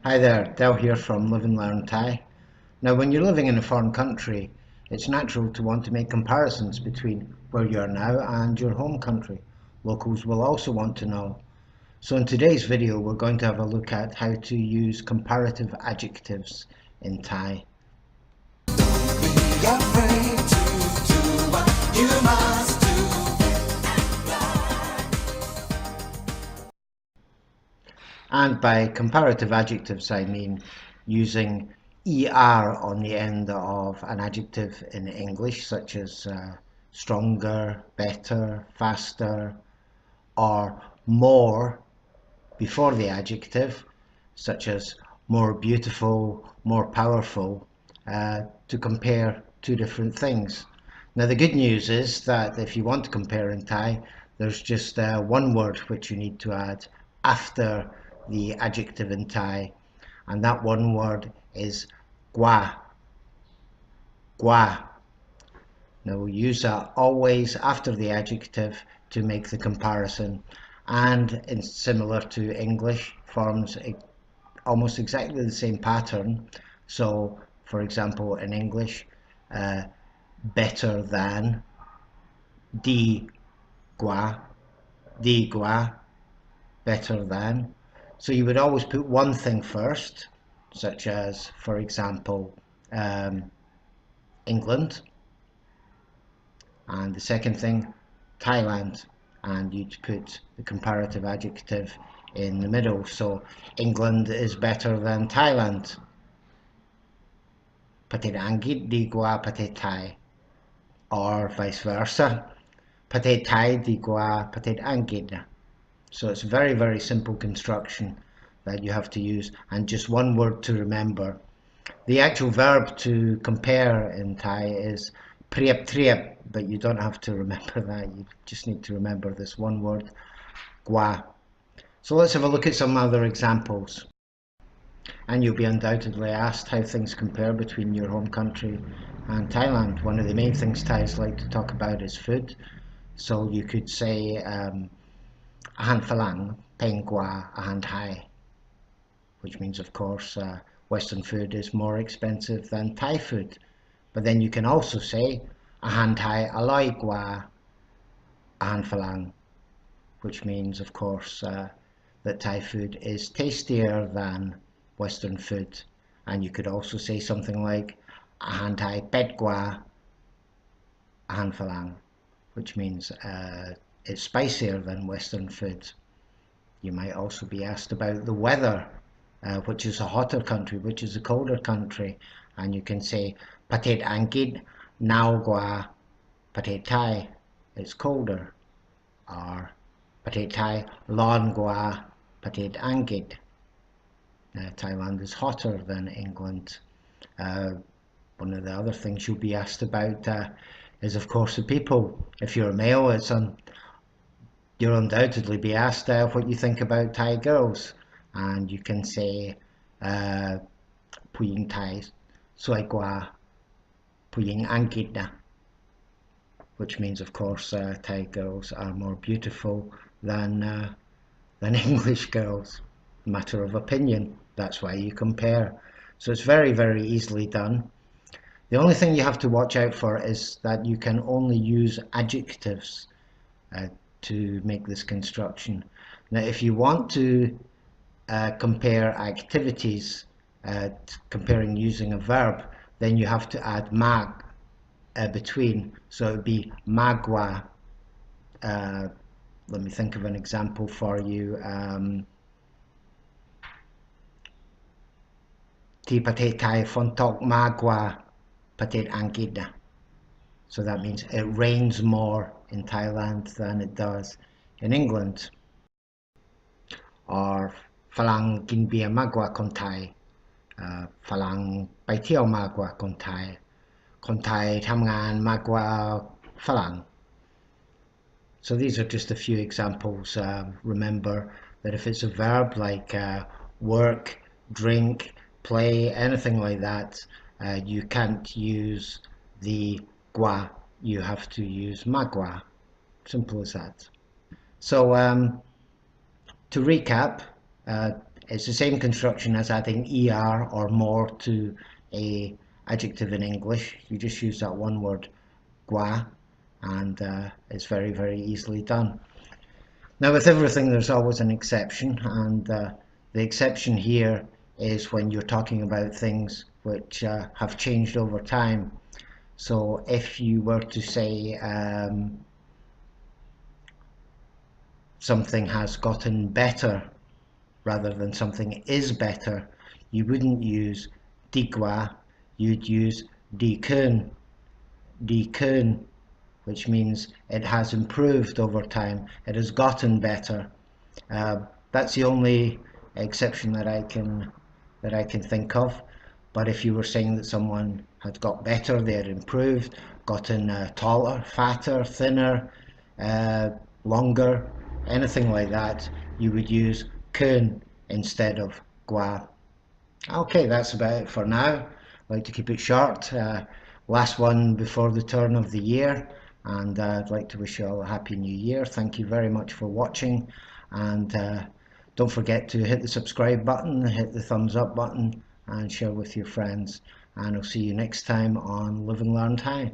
Hi there, Del here from Live and Learn Thai. Now, when you're living in a foreign country, it's natural to want to make comparisons between where you are now and your home country. Locals will also want to know. So in today's video, we're going to have a look at how to use comparative adjectives in Thai. And by comparative adjectives, I mean using ER on the end of an adjective in English, such as stronger, better, faster, or more before the adjective, such as more beautiful, more powerful, to compare two different things. Now, the good news is that if you want to compare in Thai, there's just one word which you need to add after the adjective in Thai, and that one word is gua. Gua. Now we use that always after the adjective to make the comparison, and similar to English, forms almost exactly the same pattern. So, for example, in English, better than, di gua, better than. So you would always put one thing first, such as, for example, England, and the second thing, Thailand, and you'd put the comparative adjective in the middle. So England is better than Thailand.ประเทศอังกฤษดีกว่าประเทศไทย or vice versa. ประเทศไทยดีกว่าประเทศอังกฤษ So it's very, very simple construction that you have to use, and just one word to remember. The actual verb to compare in Thai is priep triep, but you don't have to remember that. You just need to remember this one word, gua. So let's have a look at some other examples. And you'll be undoubtedly asked how things compare between your home country and Thailand. One of the main things Thais like to talk about is food. So you could say ahan phalang, peng gua, ahan Thai, which means, of course, Western food is more expensive than Thai food. But then you can also say ahan Thai aloi gua, ahan phalang, which means, of course, that Thai food is tastier than Western food. And you could also say something like ahan Thai pet gua, ahan phalang, which means it's spicier than Western food. You might also be asked about the weather, which is a hotter country, which is a colder country, and you can say Patet Angkit Nao Gua Patet Thai, it's colder, or Patet Thai Lon Gua Patet Angkit. Thailand is hotter than England. One of the other things you'll be asked about is, of course, the people. If you're a male, you'll undoubtedly be asked what you think about Thai girls, and you can say Puying Thai Soi Gua Puying Angkit Na, which means, of course, Thai girls are more beautiful than English girls. Matter of opinion. That's why you compare. So it's very, very easily done. The only thing you have to watch out for is that you can only use adjectives to make this construction. Now, if you want to compare activities, comparing using a verb, then you have to add mag between. So it would be magwa. Let me think of an example for you. ที่ประเทศไทยฝนตกมากกว่าประเทศอังกฤษ So that means it rains more in Thailand than it does in England. Or ฝรั่งกินเบียร์มากกว่าคนไทยฝรั่งไปเที่ยวมากกว่าคนไทยคนไทยทำงานมากกว่าฝรั่ง So these are just a few examples. Remember that if it's a verb like work, drink, play, anything like that, you can't use the gua, you have to use magua. Simple as that. So to recap, It's the same construction as adding er or more to a adjective in English. You just use that one word, gua, and it's very, very easily done. Now, with everything, there's always an exception, and the exception here is when you're talking about things which have changed over time. So if you were to say something has gotten better rather than something is better, you wouldn't use digwa, you'd use dikun, which means it has improved over time, it has gotten better. That's the only exception that I can think of. But if you were saying that someone had got better, they had improved, gotten taller, fatter, thinner, longer, anything like that, you would use kun instead of gua. Okay, that's about it for now. I like to keep it short. Last one before the turn of the year, and I'd like to wish you all a happy new year. Thank you very much for watching, and don't forget to hit the subscribe button, hit the thumbs up button, and share with your friends. And I'll see you next time on Live and Learn Thai.